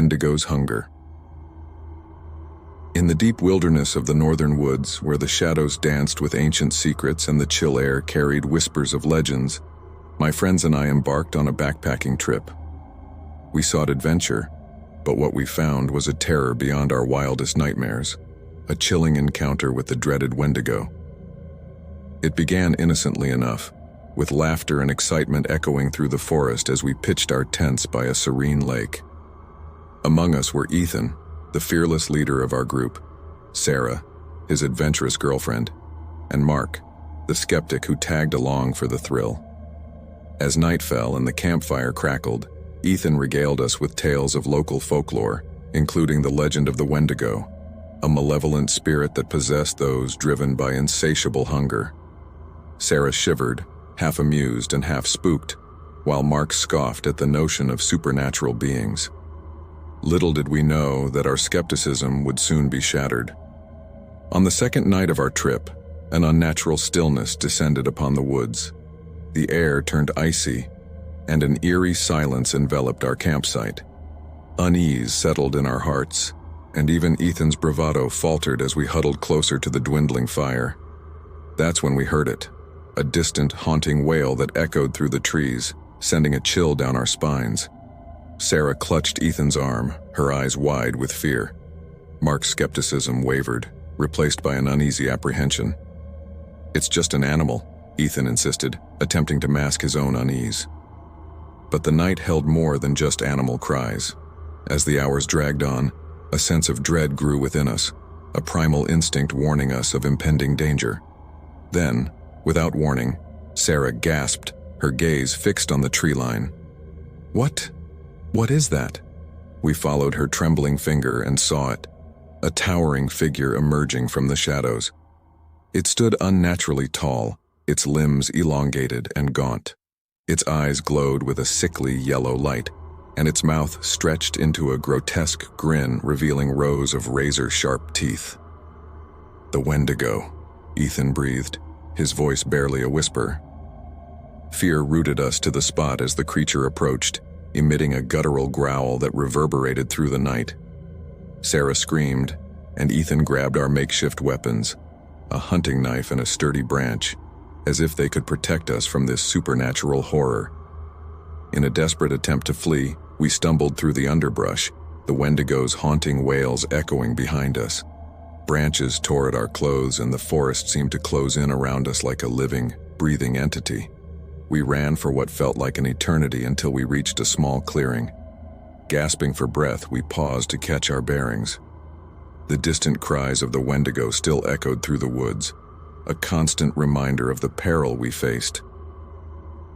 Wendigo's hunger. In the deep wilderness of the northern woods, where the shadows danced with ancient secrets and the chill air carried whispers of legends, my friends and I embarked on a backpacking trip. We sought adventure, but what we found was a terror beyond our wildest nightmares, a chilling encounter with the dreaded Wendigo. It began innocently enough, with laughter and excitement echoing through the forest as we pitched our tents by a serene lake. Among us were Ethan, the fearless leader of our group, Sarah, his adventurous girlfriend, and Mark, the skeptic who tagged along for the thrill. As night fell and the campfire crackled, Ethan regaled us with tales of local folklore, including the legend of the Wendigo, a malevolent spirit that possessed those driven by insatiable hunger. Sarah shivered, half amused and half spooked, while Mark scoffed at the notion of supernatural beings. Little did we know that our skepticism would soon be shattered. On the second night of our trip, an unnatural stillness descended upon the woods. The air turned icy, and an eerie silence enveloped our campsite. Unease settled in our hearts, and even Ethan's bravado faltered as we huddled closer to the dwindling fire. That's when we heard it, a distant, haunting wail that echoed through the trees, sending a chill down our spines. Sarah clutched Ethan's arm, her eyes wide with fear. Mark's skepticism wavered, replaced by an uneasy apprehension. "It's just an animal," Ethan insisted, attempting to mask his own unease. But the night held more than just animal cries. As the hours dragged on, a sense of dread grew within us, a primal instinct warning us of impending danger. Then, without warning, Sarah gasped, her gaze fixed on the tree line. What is that?" We followed her trembling finger and saw it, a towering figure emerging from the shadows. It stood unnaturally tall, its limbs elongated and gaunt. Its eyes glowed with a sickly yellow light, and its mouth stretched into a grotesque grin revealing rows of razor-sharp teeth. "The Wendigo," Ethan breathed, his voice barely a whisper. Fear rooted us to the spot as the creature approached, emitting a guttural growl that reverberated through the night. Sarah screamed, and Ethan grabbed our makeshift weapons, a hunting knife and a sturdy branch, as if they could protect us from this supernatural horror. In a desperate attempt to flee, we stumbled through the underbrush, the Wendigo's haunting wails echoing behind us. Branches tore at our clothes and the forest seemed to close in around us like a living, breathing entity. We ran for what felt like an eternity until we reached a small clearing. Gasping for breath, we paused to catch our bearings. The distant cries of the Wendigo still echoed through the woods, a constant reminder of the peril we faced.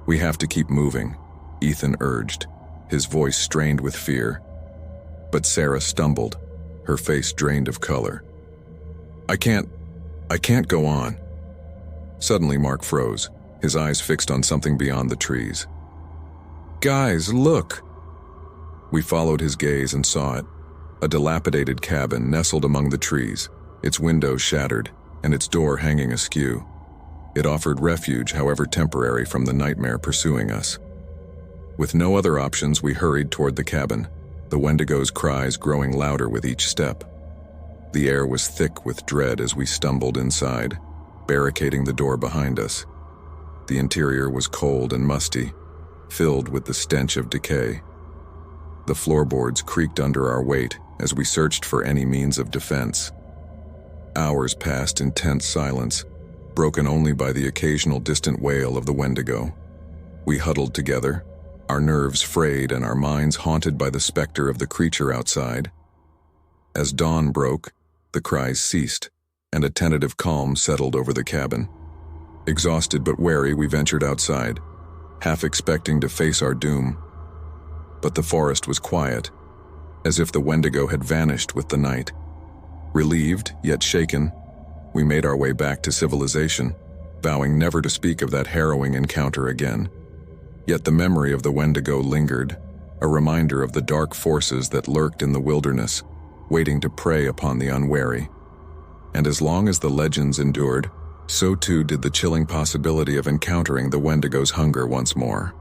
"We have to keep moving," Ethan urged, his voice strained with fear. But Sarah stumbled, her face drained of color. I can't go on." Suddenly Mark froze, his eyes fixed on something beyond the trees. "Guys, look!" We followed his gaze and saw it, a dilapidated cabin nestled among the trees, its windows shattered, and its door hanging askew. It offered refuge, however temporary, from the nightmare pursuing us. With no other options, we hurried toward the cabin, the Wendigo's cries growing louder with each step. The air was thick with dread as we stumbled inside, barricading the door behind us. The interior was cold and musty, filled with the stench of decay. The floorboards creaked under our weight as we searched for any means of defense. Hours passed in tense silence, broken only by the occasional distant wail of the Wendigo. We huddled together, our nerves frayed and our minds haunted by the specter of the creature outside. As dawn broke, the cries ceased, and a tentative calm settled over the cabin. Exhausted but wary, we ventured outside, half expecting to face our doom. But the forest was quiet, as if the Wendigo had vanished with the night. Relieved, yet shaken, we made our way back to civilization, vowing never to speak of that harrowing encounter again. Yet the memory of the Wendigo lingered, a reminder of the dark forces that lurked in the wilderness, waiting to prey upon the unwary. And as long as the legends endured, so too did the chilling possibility of encountering the Wendigo's hunger once more.